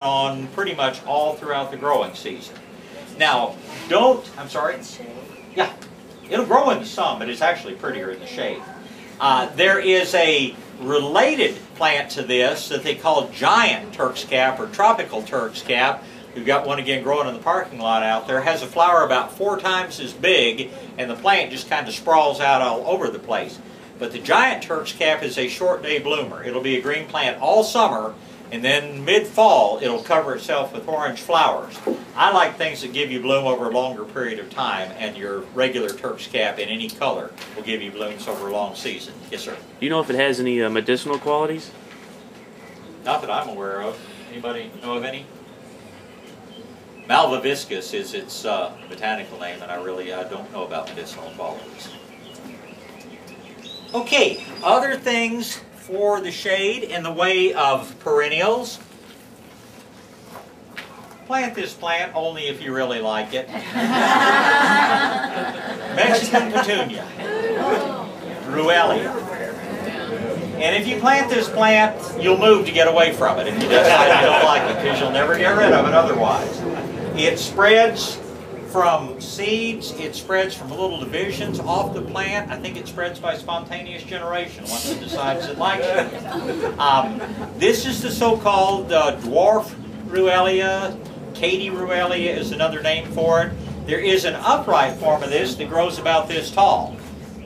on pretty much all throughout the growing season. Now, I'm sorry? Yeah, it'll grow in the sun, but it's actually prettier in the shade. There is a related plant to this that they call giant Turk's cap or tropical Turk's cap. We've got one again growing in the parking lot out there. Has a flower about 4 times as big, and the plant just kind of sprawls out all over the place. But the giant Turk's cap is a short day bloomer. It'll be a green plant all summer, and then mid-fall it'll cover itself with orange flowers. I like things that give you bloom over a longer period of time, and your regular Turk's cap in any color will give you blooms over a long season. Yes, sir? Do you know if it has any medicinal qualities? Not that I'm aware of. Anybody know of any? Malvaviscus is its botanical name, and I don't know about medicinal qualities. Okay, other things for the shade in the way of perennials. Plant this plant only if you really like it. Mexican petunia, Ruellia. And if you plant this plant, you'll move to get away from it if you decide you don't like it, because you'll never get rid of it otherwise. It spreads from seeds, it spreads from little divisions off the plant. I think it spreads by spontaneous generation once it decides it likes it. This is the so-called dwarf Ruellia. Katy Ruellia is another name for it. There is an upright form of this that grows about this tall.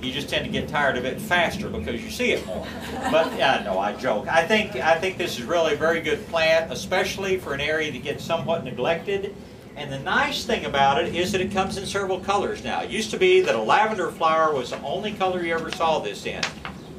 You just tend to get tired of it faster because you see it more. But no, I joke. I think this is really a very good plant, especially for an area that gets somewhat neglected. And the nice thing about it is that it comes in several colors now. It used to be that a lavender flower was the only color you ever saw this in.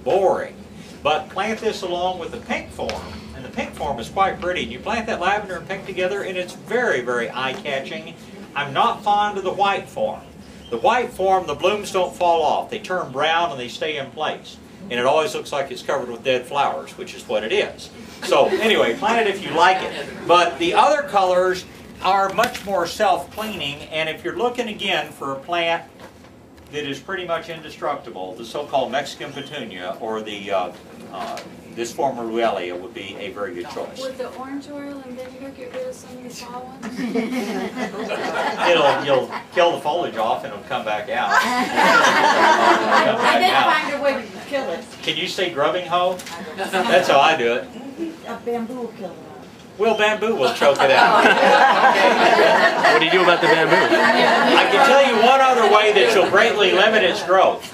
Boring. But plant this along with the pink form, and the pink form is quite pretty. And you plant that lavender and pink together, and it's very, very eye-catching. I'm not fond of the white form. The white form, the blooms don't fall off. They turn brown and they stay in place. And it always looks like it's covered with dead flowers, which is what it is. So anyway, plant it if you like it. But the other colors are much more self-cleaning, and if you're looking again for a plant that is pretty much indestructible, the so-called Mexican petunia or the this form of Ruellia would be a very good choice. Would the orange oil and vinegar get rid of some of the small ones? You'll kill the foliage off and it'll come back out. I did find a way to kill it. Can you say grubbing hoe? That's how I do it. A bamboo will kill it. Well, bamboo will choke it out. What do you do about the bamboo? I can tell you one other way that you'll greatly limit its growth.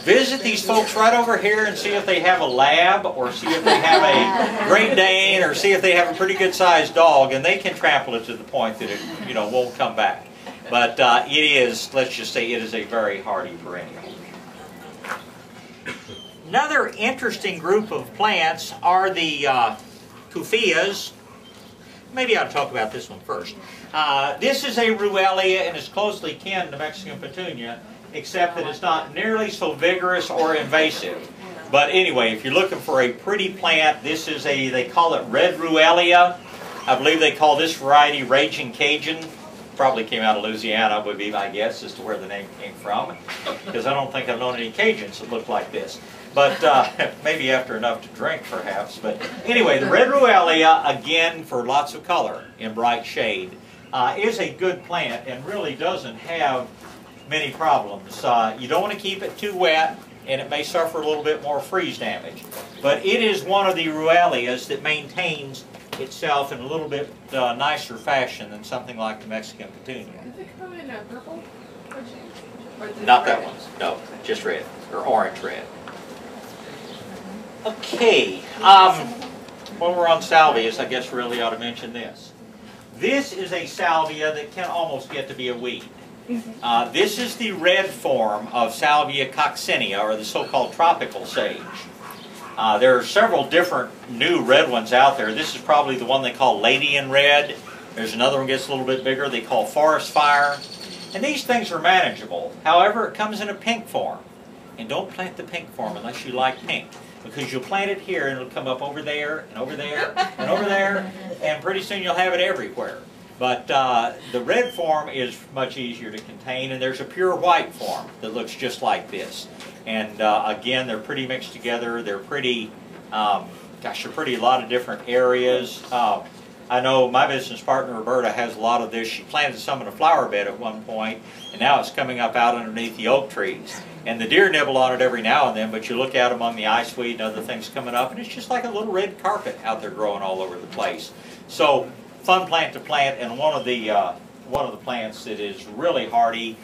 Visit these folks right over here and see if they have a lab, or see if they have a Great Dane, or see if they have a pretty good sized dog, and they can trample it to the point that it won't come back. But it is, let's just say, it is a very hardy perennial. Another interesting group of plants are the Kufias. Maybe I ought to talk about this one first. This is a Ruellia and is closely kin to Mexican petunia, except that it's not nearly so vigorous or invasive. But anyway, if you're looking for a pretty plant, this is they call it red Ruellia. I believe they call this variety Raging Cajun. Probably came out of Louisiana, would be my guess as to where the name came from, because I don't think I've known any Cajuns that look like this. But maybe after enough to drink, perhaps. But anyway, the red Ruellia, again, for lots of color in bright shade, is a good plant and really doesn't have many problems. You don't want to keep it too wet, and it may suffer a little bit more freeze damage. But it is one of the Ruellias that maintains itself in a little bit nicer fashion than something like the Mexican petunia. Does it come in purple? Not that one. No, just red, or orange red. Okay, while we're on salvias, I guess really ought to mention this. This is a salvia that can almost get to be a weed. This is the red form of Salvia coccinea, or the so-called tropical sage. There are several different new red ones out there. This is probably the one they call Lady in Red. There's another one that gets a little bit bigger they call Forest Fire. And these things are manageable. However, it comes in a pink form. And don't plant the pink form unless you like pink, because you'll plant it here and it'll come up over there and over there and over there, and pretty soon you'll have it everywhere. But the red form is much easier to contain, and there's a pure white form that looks just like this. And again, they're pretty mixed together. They're pretty, gosh, they're pretty a lot of different areas. I know my business partner Roberta has a lot of this. She planted some in a flower bed at one point, and now it's coming up out underneath the oak trees. And the deer nibble on it every now and then, but you look out among the iceweed and other things coming up, and it's just like a little red carpet out there growing all over the place. So, fun plant to plant, and one of the plants that is really hardy.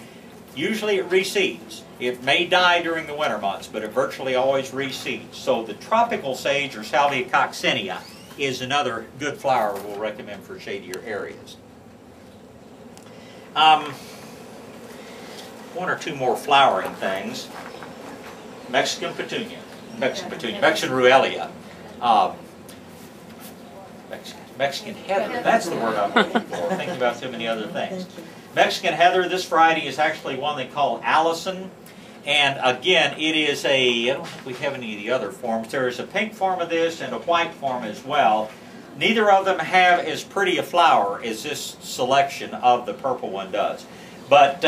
Usually it reseeds. It may die during the winter months, but it virtually always reseeds. So the tropical sage, or Salvia coccinea, is another good flower we'll recommend for shadier areas. One or two more flowering things. Mexican petunia, Mexican ruellia, Mexican heather. That's the word I'm looking for. Thinking about so many other things. Mexican heather. This variety is actually one they call Allison. And again, it is a, I don't think we have any of the other forms. There is a pink form of this and a white form as well. Neither of them have as pretty a flower as this selection of the purple one does. But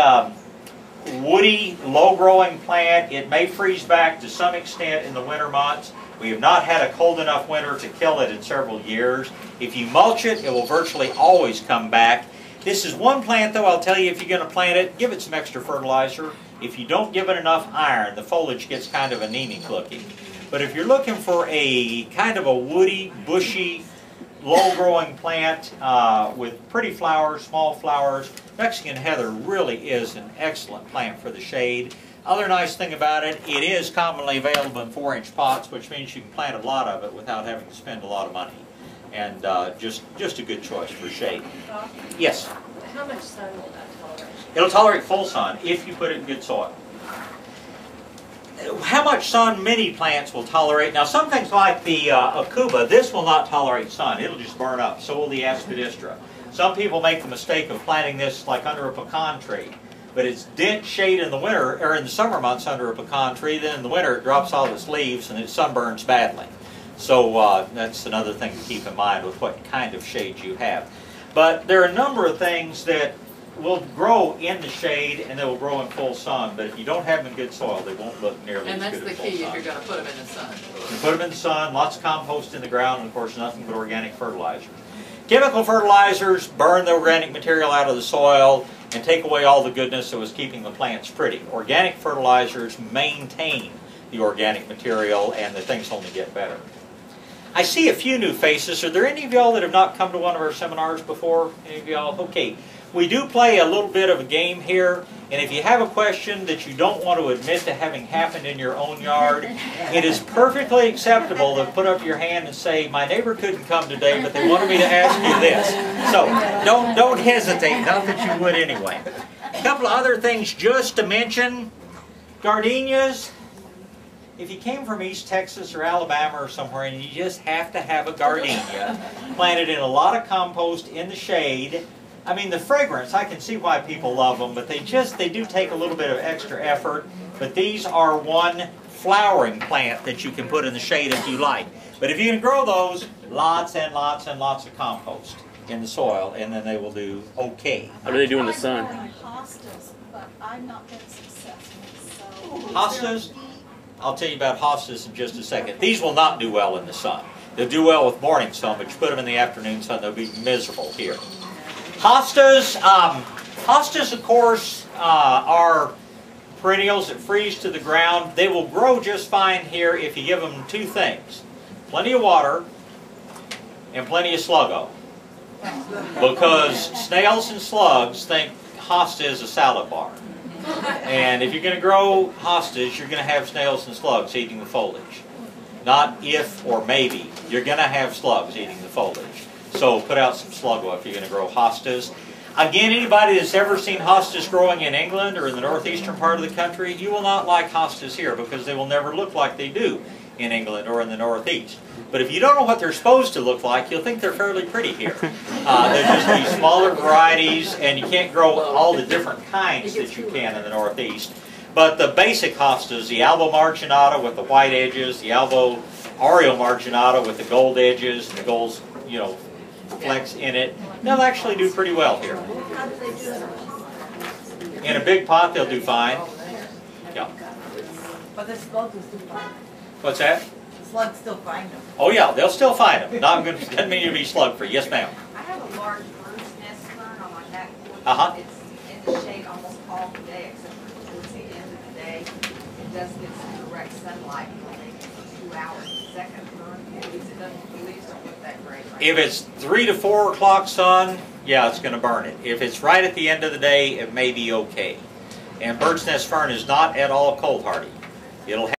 woody, low-growing plant. It may freeze back to some extent in the winter months. We have not had a cold enough winter to kill it in several years. If you mulch it, it will virtually always come back. This is one plant, though, I'll tell you, if you're going to plant it, give it some extra fertilizer. If you don't give it enough iron, the foliage gets kind of anemic looking. But if you're looking for a kind of a woody, bushy, low-growing plant with pretty flowers, small flowers, Mexican heather really is an excellent plant for the shade. Other nice thing about it, it is commonly available in 4-inch pots, which means you can plant a lot of it without having to spend a lot of money. And just a good choice for shade. Yes? How much sun will that tolerate? It'll tolerate full sun if you put it in good soil. How much sun many plants will tolerate. Now some things like the Acuba, this will not tolerate sun. It'll just burn up. So will the Aspidistra. Some people make the mistake of planting this like under a pecan tree. But it's dense shade in the winter, or in the summer months under a pecan tree. Then in the winter it drops all its leaves and it sunburns badly. So that's another thing to keep in mind with what kind of shade you have. But there are a number of things that will grow in the shade and they will grow in full sun. But if you don't have them in good soil, they won't look nearly as good in full sun. And that's the key if you're going to put them in the sun. You put them in the sun, lots of compost in the ground, and of course nothing but organic fertilizers. Chemical fertilizers burn the organic material out of the soil and take away all the goodness that was keeping the plants pretty. Organic fertilizers maintain the organic material and the things only get better. I see a few new faces. Are there any of y'all that have not come to one of our seminars before? Any of y'all? Okay. We do play a little bit of a game here, and if you have a question that you don't want to admit to having happened in your own yard, it is perfectly acceptable to put up your hand and say, my neighbor couldn't come today, but they wanted me to ask you this. So don't hesitate, not that you would anyway. A couple of other things just to mention. Gardenias. If you came from East Texas or Alabama or somewhere and you just have to have a gardenia planted in a lot of compost in the shade, I mean, the fragrance, I can see why people love them, but they do take a little bit of extra effort. But these are one flowering plant that you can put in the shade if you like. But if you can grow those, lots and lots and lots of compost in the soil, and then they will do okay. How do they do in the sun? Hostas, but I'm not been successful. So Hostas, I'll tell you about hostas in just a second. These will not do well in the sun. They'll do well with morning sun, but you put them in the afternoon sun, they'll be miserable here. Hostas, hostas of course are perennials that freeze to the ground. They will grow just fine here if you give them two things. Plenty of water and plenty of sluggo. Because snails and slugs think hosta is a salad bar. And if you're going to grow hostas, you're going to have snails and slugs eating the foliage. Not if or maybe. You're going to have slugs eating the foliage. So put out some sluggo if you're going to grow hostas. Again, anybody that's ever seen hostas growing in England or in the northeastern part of the country, you will not like hostas here because they will never look like they do in England or in the northeast. But if you don't know what they're supposed to look like, you'll think they're fairly pretty here. They're just these smaller varieties, and you can't grow all the different kinds that you can in the northeast. But the basic hostas, the Albo marginata with the white edges, the Albo Oreo marginata with the gold edges, and the gold, flecks in it, they'll actually do pretty well here. how do they do it? In a big pot, they'll do fine. Yeah. But the slugs do fine. What's that? slugs still find them. Oh yeah, they'll still find them. Not good, doesn't mean you'll be slug free. Yes, ma'am. I have a large bird's nest fern on my back porch. Uh-huh. It's in the shade almost all the day, except for towards the end of the day. It does get some direct sunlight for maybe 2 hours. Second fern, the leaves don't look that great. Right If it's 3 to 4 o'clock sun, yeah, it's going to burn it. If it's right at the end of the day, it may be okay. And bird's nest fern is not at all cold hardy. It'll